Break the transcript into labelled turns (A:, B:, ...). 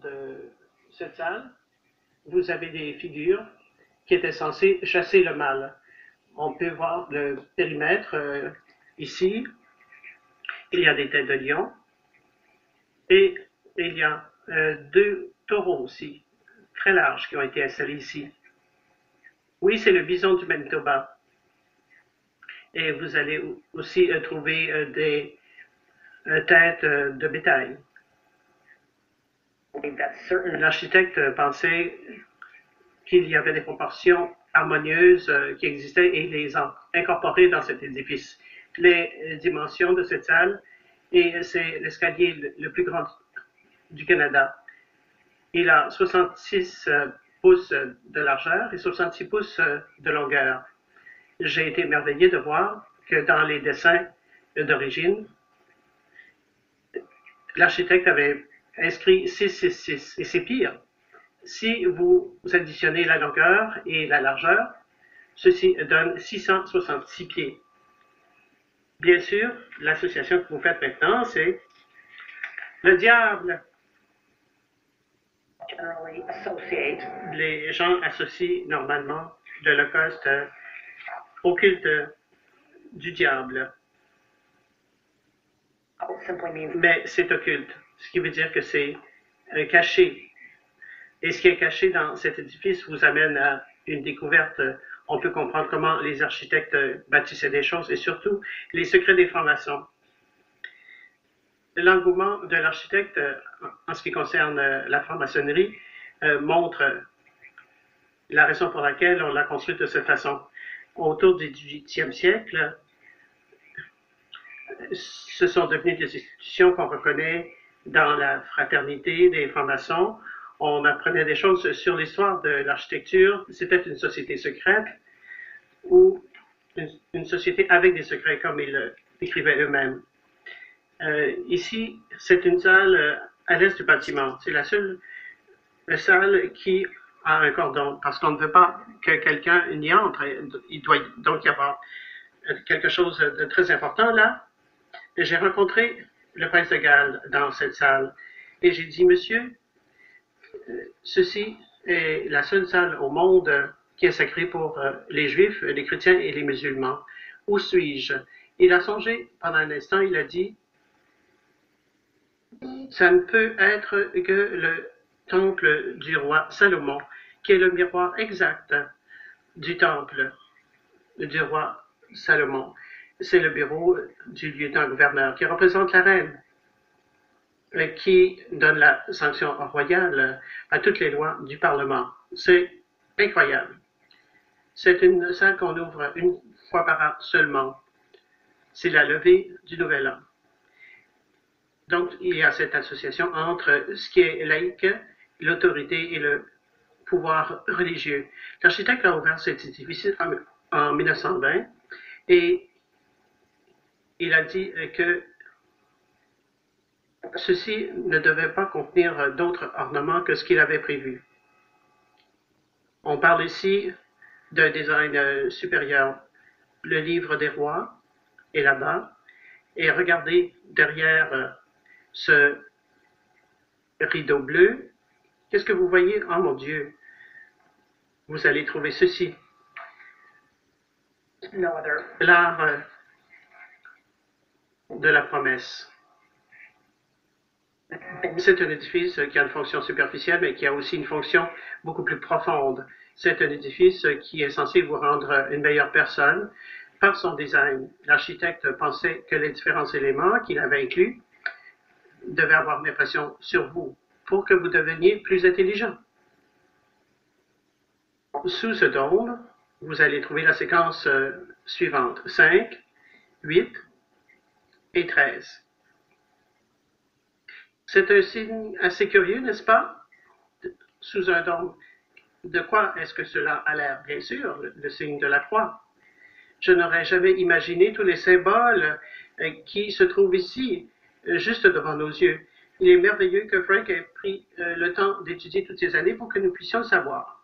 A: de cette salle, vous avez des figures qui étaient censées chasser le mal. On peut voir le périmètre ici. Il y a des têtes de lion et il y a deux taureaux aussi, très larges, qui ont été installés ici. Oui, c'est le bison du Manitoba. Et vous allez aussi trouver des têtes de bétail. L'architecte pensait qu'il y avait des proportions harmonieuses qui existaient et les a incorporées dans cet édifice. Les dimensions de cette salle, et c'est l'escalier le plus grand du Canada. Il a 66 pouces de largeur et 66 pouces de longueur. J'ai été émerveillé de voir que dans les dessins d'origine, l'architecte avait inscrit 666, et c'est pire. Si vous additionnez la longueur et la largeur, ceci donne 666 pieds. Bien sûr, l'association que vous faites maintenant, c'est le diable. Les gens associent normalement l'Holocauste au culte du diable. Mais c'est occulte, ce qui veut dire que c'est caché. Et ce qui est caché dans cet édifice vous amène à une découverte. On peut comprendre comment les architectes bâtissaient des choses et surtout les secrets des francs-maçons. L'engouement de l'architecte en ce qui concerne la franc-maçonnerie montre la raison pour laquelle on l'a construite de cette façon. Autour du XVIIIe siècle, ce sont devenus des institutions qu'on reconnaît dans la fraternité des francs-maçons. On apprenait des choses sur l'histoire de l'architecture. C'était une société secrète ou une société avec des secrets, comme ils l'écrivaient eux-mêmes. Ici, c'est une salle à l'est du bâtiment. C'est la seule salle qui a un cordon, parce qu'on ne veut pas que quelqu'un y entre. Il doit donc y avoir quelque chose de très important là. J'ai rencontré le prince de Galles dans cette salle et j'ai dit, monsieur, ceci est la seule salle au monde qui est sacrée pour les juifs, les chrétiens et les musulmans. Où suis-je? Il a songé pendant un instant, il a dit, ça ne peut être que le temple du roi Salomon, qui est le miroir exact du temple du roi Salomon. C'est le bureau du lieutenant-gouverneur qui représente la reine, qui donne la sanction royale à toutes les lois du Parlement. C'est incroyable. C'est une salle qu'on ouvre une fois par an seulement. C'est la levée du Nouvel An. Donc, il y a cette association entre ce qui est laïque, l'autorité et le pouvoir religieux. L'architecte a ouvert cet édifice en 1920 et il a dit que ceci ne devait pas contenir d'autres ornements que ce qu'il avait prévu. On parle ici d'un design supérieur. Le livre des rois est là-bas. Et regardez derrière ce rideau bleu. Qu'est-ce que vous voyez? Oh mon Dieu! Vous allez trouver ceci. L'art de la promesse. C'est un édifice qui a une fonction superficielle, mais qui a aussi une fonction beaucoup plus profonde. C'est un édifice qui est censé vous rendre une meilleure personne par son design. L'architecte pensait que les différents éléments qu'il avait inclus devaient avoir une impression sur vous pour que vous deveniez plus intelligent. Sous ce dôme, vous allez trouver la séquence suivante. 5, 8 et 13. C'est un signe assez curieux, n'est-ce pas? Sous un dôme. De quoi est-ce que cela a l'air? Bien sûr, le signe de la croix. Je n'aurais jamais imaginé tous les symboles qui se trouvent ici, juste devant nos yeux. Il est merveilleux que Frank ait pris le temps d'étudier toutes ces années pour que nous puissions le savoir.